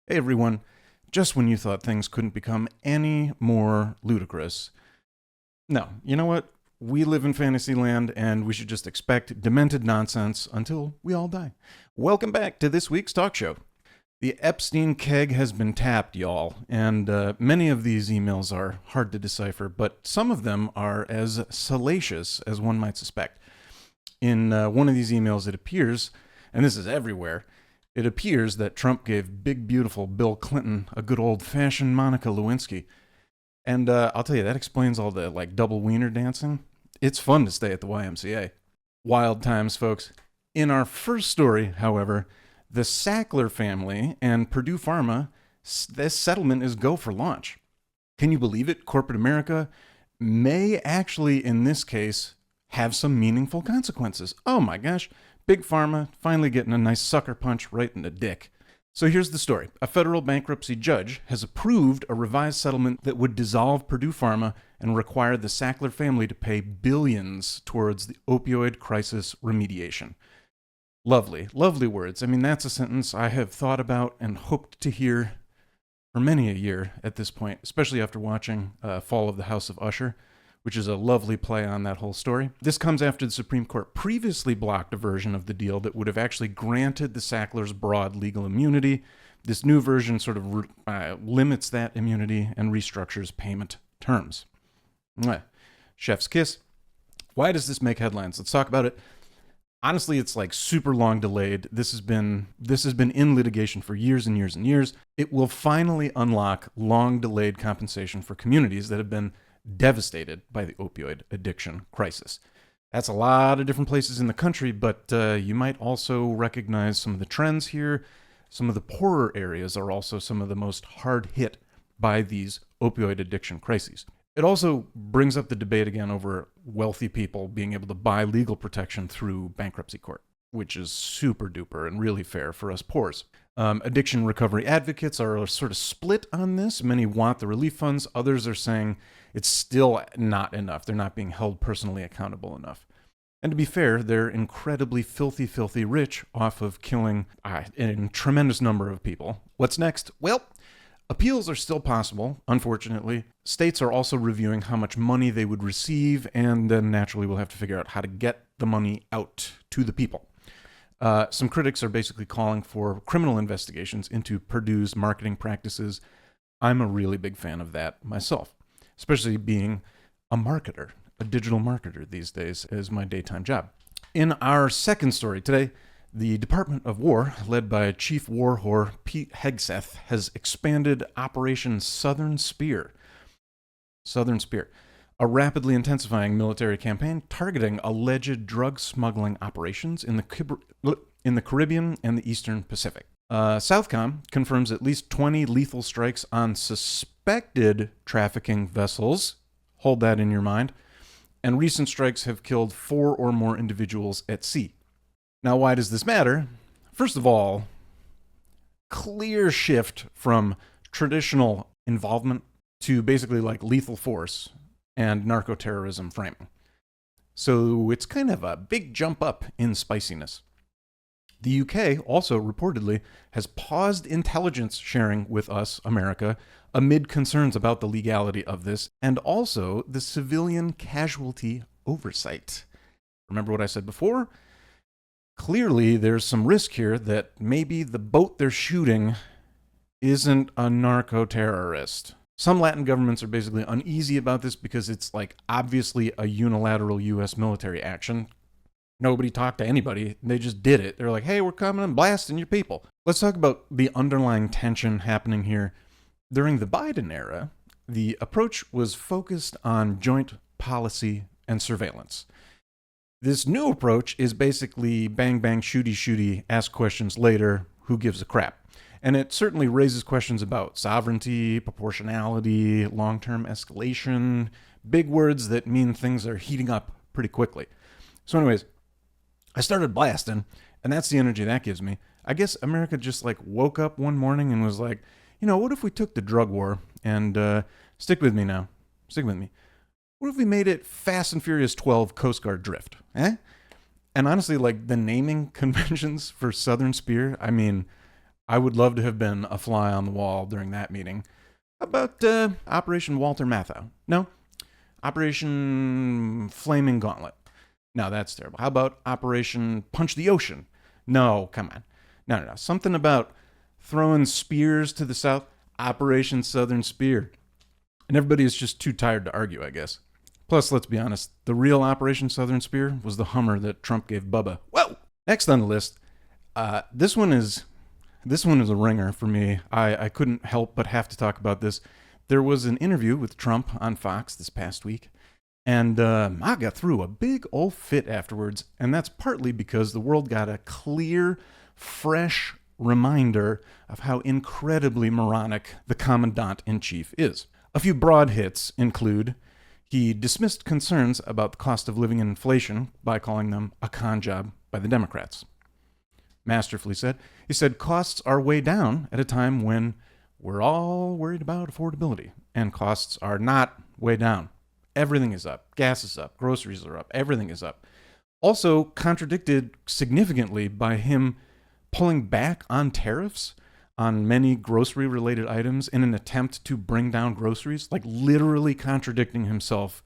Hey everyone, just when you thought things couldn't become any more ludicrous. No, you know what? We live in fantasy land and we should just expect demented nonsense until we all die. Welcome back to this week's talk show. The Epstein keg has been tapped, y'all, and many of these emails are hard to decipher, but some of them are as salacious as one might suspect. In one of these emails, it appears, and this is everywhere, it appears that Trump gave big, beautiful Bill Clinton a good old-fashioned Monica Lewinsky. And I'll tell you, that explains all the, double wiener dancing. It's fun to stay at the YMCA. Wild times, folks. In our first story, however, the Sackler family and Purdue Pharma, this settlement is go for launch. Can you believe it? Corporate America may actually, in this case, have some meaningful consequences. Oh my gosh. Big Pharma finally getting a nice sucker punch right in the dick. So here's the story. A federal bankruptcy judge has approved a revised settlement that would dissolve Purdue Pharma and require the Sackler family to pay billions towards the opioid crisis remediation. Lovely, lovely words. I mean, that's a sentence I have thought about and hoped to hear for many a year at this point, especially after watching Fall of the House of Usher, which is a lovely play on that whole story. This comes after the Supreme Court previously blocked a version of the deal that would have actually granted the Sacklers broad legal immunity. This new version sort of limits that immunity and restructures payment terms. Chef's kiss. Why does this make headlines? Let's talk about it. Honestly, it's super long delayed. This has been in litigation for years and years and years. It will finally unlock long delayed compensation for communities that have been devastated by the opioid addiction crisis. That's a lot of different places in the country, but you might also recognize some of the trends here. Some of the poorer areas are also some of the most hard hit by these opioid addiction crises. It also brings up the debate again over wealthy people being able to buy legal protection through bankruptcy court, which is super duper and really fair for us poors. Addiction recovery advocates are sort of split on this. Many want the relief funds. Others are saying it's still not enough. They're not being held personally accountable enough. And to be fair, they're incredibly filthy, filthy rich off of killing a tremendous number of people. What's next? Well, appeals are still possible, unfortunately. States are also reviewing how much money they would receive, and then naturally we'll have to figure out how to get the money out to the people. Some critics are basically calling for criminal investigations into Purdue's marketing practices. I'm a really big fan of that myself, especially being a marketer, a digital marketer these days is my daytime job. In our second story today, the Department of War, led by Chief War Whore Pete Hegseth, has expanded Operation Southern Spear. Southern Spear, a rapidly intensifying military campaign targeting alleged drug smuggling operations in the Caribbean and the Eastern Pacific. Southcom confirms at least 20 lethal strikes on suspected trafficking vessels. Hold that in your mind. And recent strikes have killed 4 or more individuals at sea. Now, why does this matter? First of all, clear shift from traditional involvement to basically lethal force and narco-terrorism framing. So it's kind of a big jump up in spiciness. The UK also reportedly has paused intelligence sharing with us, America, amid concerns about the legality of this and also the civilian casualty oversight. Remember what I said before? Clearly, there's some risk here that maybe the boat they're shooting isn't a narco-terrorist. Some Latin governments are basically uneasy about this because it's obviously a unilateral U.S. military action. Nobody talked to anybody. They just did it. They're like, hey, we're coming and blasting your people. Let's talk about the underlying tension happening here. During the Biden era, the approach was focused on joint policy and surveillance. This new approach is basically bang, bang, shooty, shooty, ask questions later, who gives a crap? And it certainly raises questions about sovereignty, proportionality, long-term escalation, big words that mean things are heating up pretty quickly. So anyways, I started blasting, and that's the energy that gives me. I guess America just woke up one morning and was like, what if we took the drug war and stick with me now. Stick with me. What if we made it Fast and Furious 12 Coast Guard Drift? Eh? And honestly, the naming conventions for Southern Spear, I mean, I would love to have been a fly on the wall during that meeting. How about Operation Walter Matthau? No? Operation Flaming Gauntlet? No, that's terrible. How about Operation Punch the Ocean? No, come on. No. Something about throwing spears to the south? Operation Southern Spear. And everybody is just too tired to argue, I guess. Plus, let's be honest, the real Operation Southern Spear was the Hummer that Trump gave Bubba. Whoa! Next on the list, this one is a ringer for me. I couldn't help but have to talk about this. There was an interview with Trump on Fox this past week, and MAGA threw a big old fit afterwards, and that's partly because the world got a clear, fresh reminder of how incredibly moronic the Commandant-in-Chief is. A few broad hits include: he dismissed concerns about the cost of living and inflation by calling them a con job by the Democrats. Masterfully said. He said costs are way down at a time when we're all worried about affordability, and costs are not way down. Everything is up. Gas is up. Groceries are up. Everything is up. Also contradicted significantly by him pulling back on tariffs on many grocery-related items in an attempt to bring down groceries, like literally contradicting himself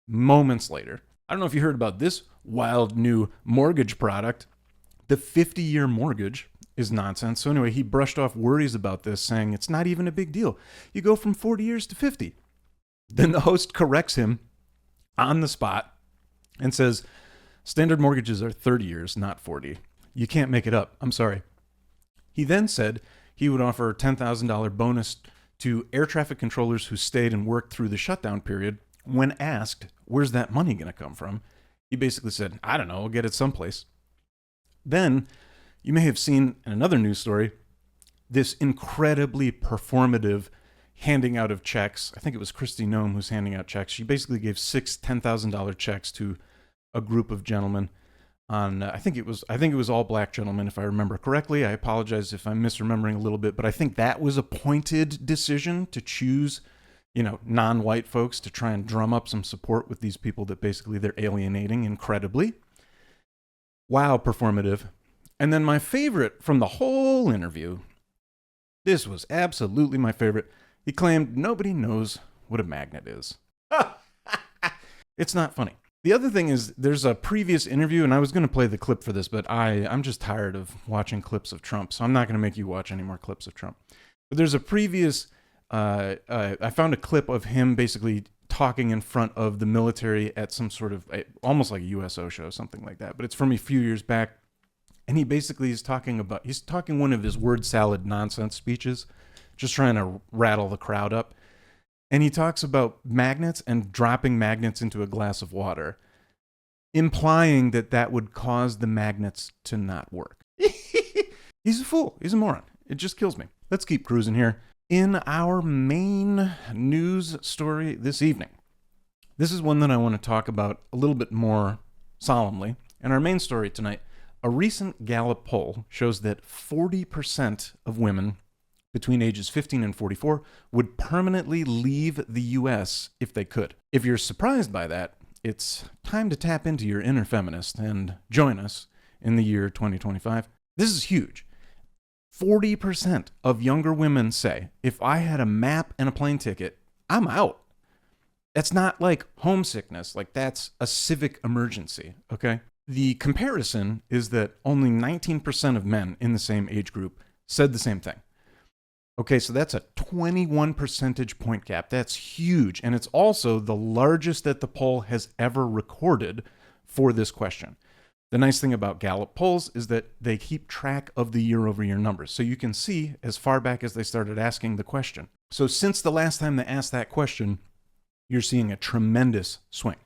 moments later. I don't know if you heard about this wild new mortgage product. The 50-year mortgage is nonsense. So anyway, he brushed off worries about this, saying it's not even a big deal. You go from 40 years to 50. Then the host corrects him on the spot and says, standard mortgages are 30 years, not 40. You can't make it up. I'm sorry. He then said he would offer a $10,000 bonus to air traffic controllers who stayed and worked through the shutdown period. When asked, where's that money going to come from? He basically said, I don't know, I'll get it someplace. Then, you may have seen in another news story, this incredibly performative handing out of checks. I think it was Kristi Noem who's handing out checks. She basically gave six $10,000 checks to a group of gentlemen on, I think it was all black gentlemen, if I remember correctly. I apologize if I'm misremembering a little bit, but I think that was a pointed decision to choose, non-white folks to try and drum up some support with these people that basically they're alienating incredibly. Wow, performative. And then my favorite from the whole interview, this was absolutely my favorite. He claimed nobody knows what a magnet is. It's not funny. The other thing is there's a previous interview, and I was going to play the clip for this, but I'm just tired of watching clips of Trump, so I'm not going to make you watch any more clips of Trump. But there's a previous, I found a clip of him basically talking in front of the military at some sort of, almost like a USO show, something like that. But it's from a few years back, and he basically is talking one of his word salad nonsense speeches, just trying to rattle the crowd up. And he talks about magnets and dropping magnets into a glass of water, implying that that would cause the magnets to not work. He's a fool. He's a moron. It just kills me. Let's keep cruising here. In our main news story this evening, this is one that I want to talk about a little bit more solemnly. In our main story tonight, a recent Gallup poll shows that 40% of women between ages 15 and 44 would permanently leave the U.S. if they could. If you're surprised by that, it's time to tap into your inner feminist and join us in the year 2025. This is huge. 40% of younger women say, if I had a map and a plane ticket, I'm out. That's not like homesickness, like that's a civic emergency, okay? The comparison is that only 19% of men in the same age group said the same thing. Okay, so that's a 21 percentage point gap. That's huge. And it's also the largest that the poll has ever recorded for this question. The nice thing about Gallup polls is that they keep track of the year-over-year numbers. So you can see as far back as they started asking the question. So since the last time they asked that question, you're seeing a tremendous swing.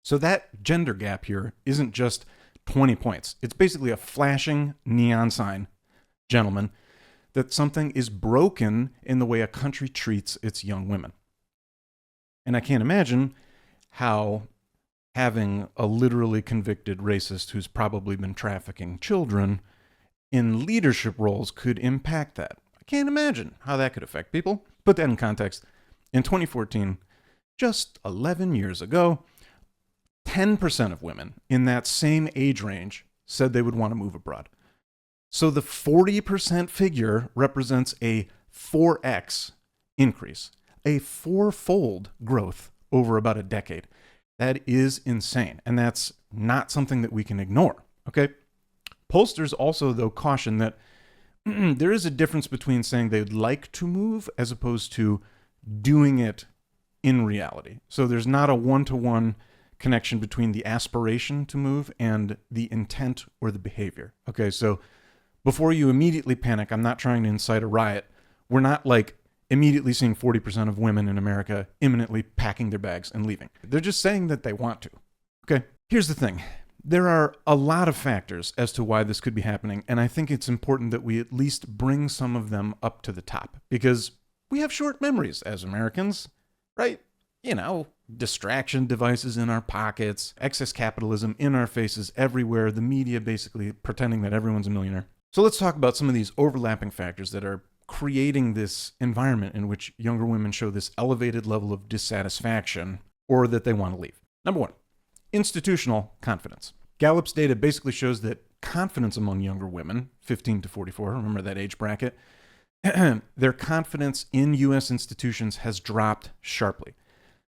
So that gender gap here isn't just 20 points. It's basically a flashing neon sign, gentlemen, that something is broken in the way a country treats its young women. And I can't imagine how having a literally convicted racist who's probably been trafficking children in leadership roles could impact that. I can't imagine how that could affect people. Put that in context. In 2014, just 11 years ago, 10% of women in that same age range said they would want to move abroad. So the 40% figure represents a 4x increase, a fourfold growth over about a decade. That is insane. And that's not something that we can ignore. Okay. Pollsters also, though, caution that there is a difference between saying they'd like to move as opposed to doing it in reality. So there's not a one-to-one connection between the aspiration to move and the intent or the behavior. Okay, so before you immediately panic, I'm not trying to incite a riot. We're not like immediately seeing 40% of women in America imminently packing their bags and leaving. They're just saying that they want to. Okay, here's the thing. There are a lot of factors as to why this could be happening, and I think it's important that we at least bring some of them up to the top, because we have short memories as Americans, right? You know, distraction devices in our pockets, excess capitalism in our faces everywhere, the media basically pretending that everyone's a millionaire. So let's talk about some of these overlapping factors that are creating this environment in which younger women show this elevated level of dissatisfaction or that they want to leave. Number one, institutional confidence. Gallup's data basically shows that confidence among younger women, 15 to 44, remember that age bracket, their confidence in U.S. institutions has dropped sharply.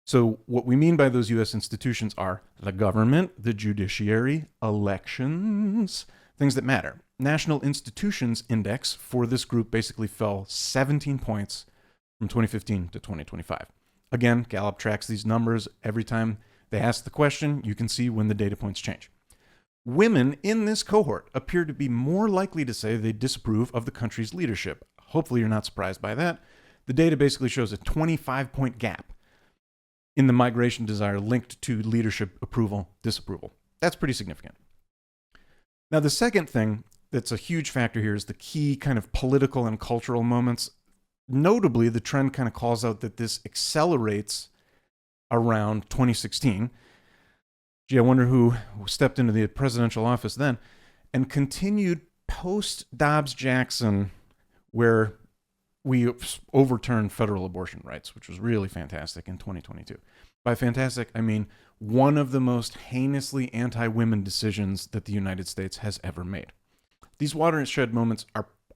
So what we mean by those U.S. institutions are the government, the judiciary, elections, things that matter. National Institutions Index for this group basically fell 17 points from 2015 to 2025. Again, Gallup tracks these numbers every time they ask the question. You can see when the data points change. Women in this cohort appear to be more likely to say they disapprove of the country's leadership. Hopefully you're not surprised by that. The data basically shows a 25-point gap in the migration desire linked to leadership approval, disapproval. That's pretty significant. Now, the second thing that's a huge factor here is the key kind of political and cultural moments. Notably, the trend kind of calls out that this accelerates around 2016. Gee, I wonder who stepped into the presidential office then, and continued post-Dobbs-Jackson, where we overturned federal abortion rights, which was really fantastic in 2022. By fantastic, I mean one of the most heinously anti-women decisions that the United States has ever made. These watershed moments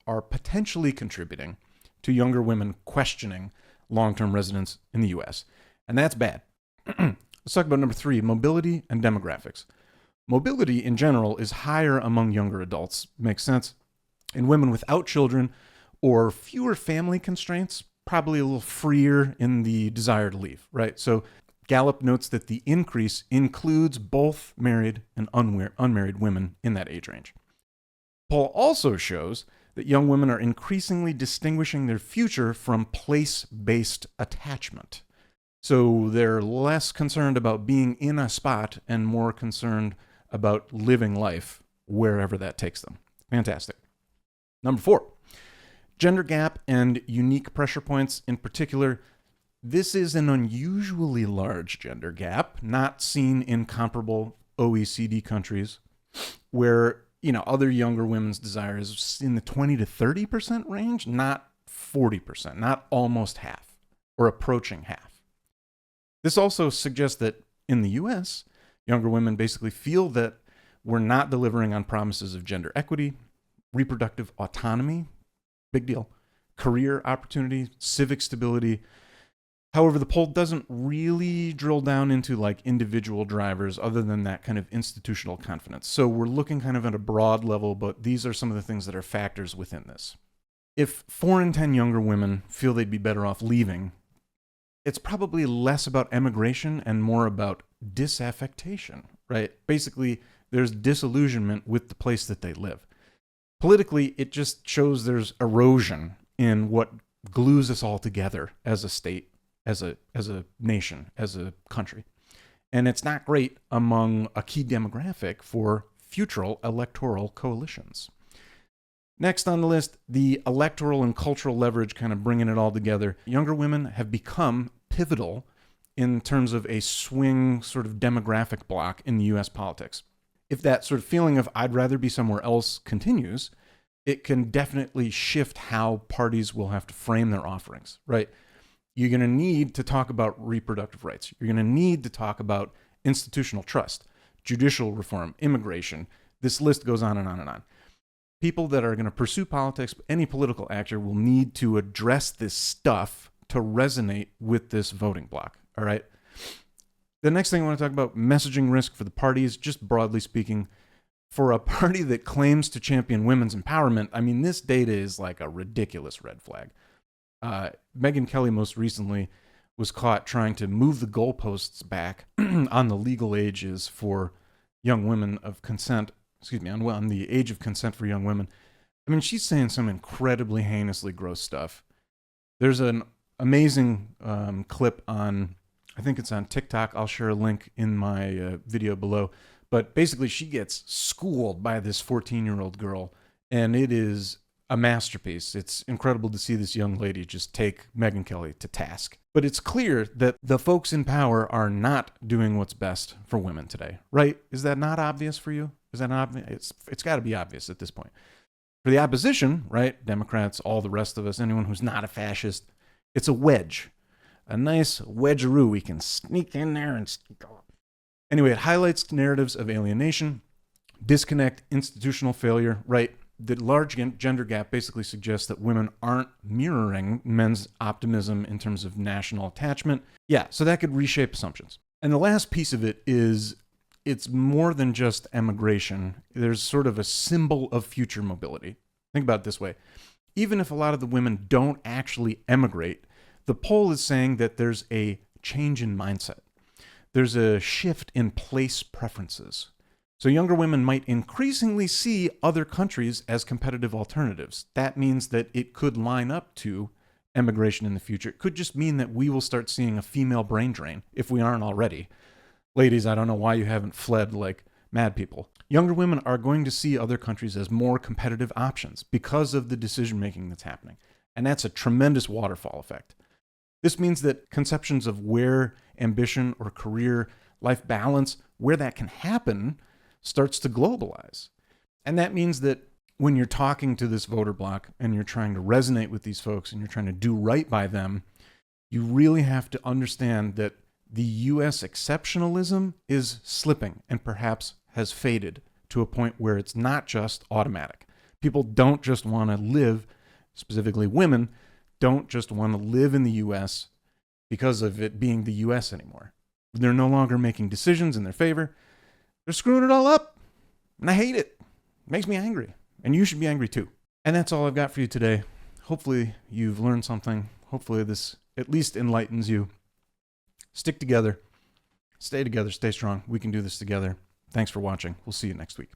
are potentially contributing to younger women questioning long-term residence in the U.S., and that's bad. Let's talk about number three, mobility and demographics. Mobility in general is higher among younger adults, makes sense. In women without children or fewer family constraints, probably a little freer in the desire to leave, right? So Gallup notes that the increase includes both married and unmarried women in that age range. Poll also shows that young women are increasingly distinguishing their future from place-based attachment. So they're less concerned about being in a spot and more concerned about living life wherever that takes them. Fantastic. Number four, gender gap and unique pressure points in particular. This is an unusually large gender gap, not seen in comparable OECD countries, where other younger women's desire is in the 20 to 30% range, not 40%, not almost half, or approaching half. This also suggests that in the U.S., younger women basically feel that we're not delivering on promises of gender equity, reproductive autonomy, big deal, career opportunity, civic stability. However, the poll doesn't really drill down into like individual drivers other than that kind of institutional confidence. So we're looking kind of at a broad level, but these are some of the things that are factors within this. If 4 in 10 younger women feel they'd be better off leaving, it's probably less about emigration and more about disaffectation, right? Basically, there's disillusionment with the place that they live. Politically, it just shows there's erosion in what glues us all together as a state, as a nation, as a country. And it's not great among a key demographic for future electoral coalitions. Next on the list, the electoral and cultural leverage, kind of bringing it all together. Younger women have become pivotal in terms of a swing sort of demographic block in the U.S. politics. If that sort of feeling of I'd rather be somewhere else continues, it can definitely shift how parties will have to frame their offerings, right? You're going to need to talk about reproductive rights. You're going to need to talk about institutional trust, judicial reform, immigration. This list goes on and on and on. people that are going to pursue politics, any political actor will need to address this stuff to resonate with this voting bloc. All right. The next thing I want to talk about, messaging risk for the parties, just broadly speaking. For a party that claims to champion women's empowerment, I mean, this data is like a ridiculous red flag. Megyn Kelly most recently was caught trying to move the goalposts back on the legal ages for young women of consent, on the age of consent for young women. I mean, she's saying some incredibly heinously gross stuff. There's an amazing clip on, I think it's on TikTok. I'll share a link in my video below. But basically, she gets schooled by this 14-year-old girl, and it is a masterpiece. It's incredible to see this young lady just take Megyn Kelly to task. But it's clear that the folks in power are not doing what's best for women today, right? Is that not obvious for you? Is that not obvious? It's got to be obvious at this point. For the opposition, right, Democrats, all the rest of us, anyone who's not a fascist, it's a wedge. A nice wedgeroo we can sneak in there and go. Anyway, it highlights narratives of alienation, disconnect, institutional failure, right? The large gender gap basically suggests that women aren't mirroring men's optimism in terms of national attachment. Yeah, so that could reshape assumptions. And the last piece of it is it's more than just emigration. There's sort of a symbol of future mobility. Think about it this way. Even if a lot of the women don't actually emigrate, the poll is saying that there's a change in mindset. There's a shift in place preferences. So younger women might increasingly see other countries as competitive alternatives. That means that it could line up to emigration in the future. It could just mean that we will start seeing a female brain drain, if we aren't already. Ladies, I don't know why you haven't fled like mad people. Younger women are going to see other countries as more competitive options because of the decision-making that's happening. And that's a tremendous waterfall effect. This means that conceptions of where ambition or career life balance, where that can happen, starts to globalize. And that means that when you're talking to this voter bloc and you're trying to resonate with these folks and you're trying to do right by them, you really have to understand that the U.S. exceptionalism is slipping and perhaps has faded to a point where it's not just automatic. People don't just want to live, specifically women, don't just want to live in the U.S. because of it being the U.S. anymore. They're no longer making decisions in their favor. They're screwing it all up. And I hate it. It makes me angry. And you should be angry too. And that's all I've got for you today. Hopefully you've learned something. Hopefully this at least enlightens you. Stick together. Stay together. Stay strong. We can do this together. Thanks for watching. We'll see you next week.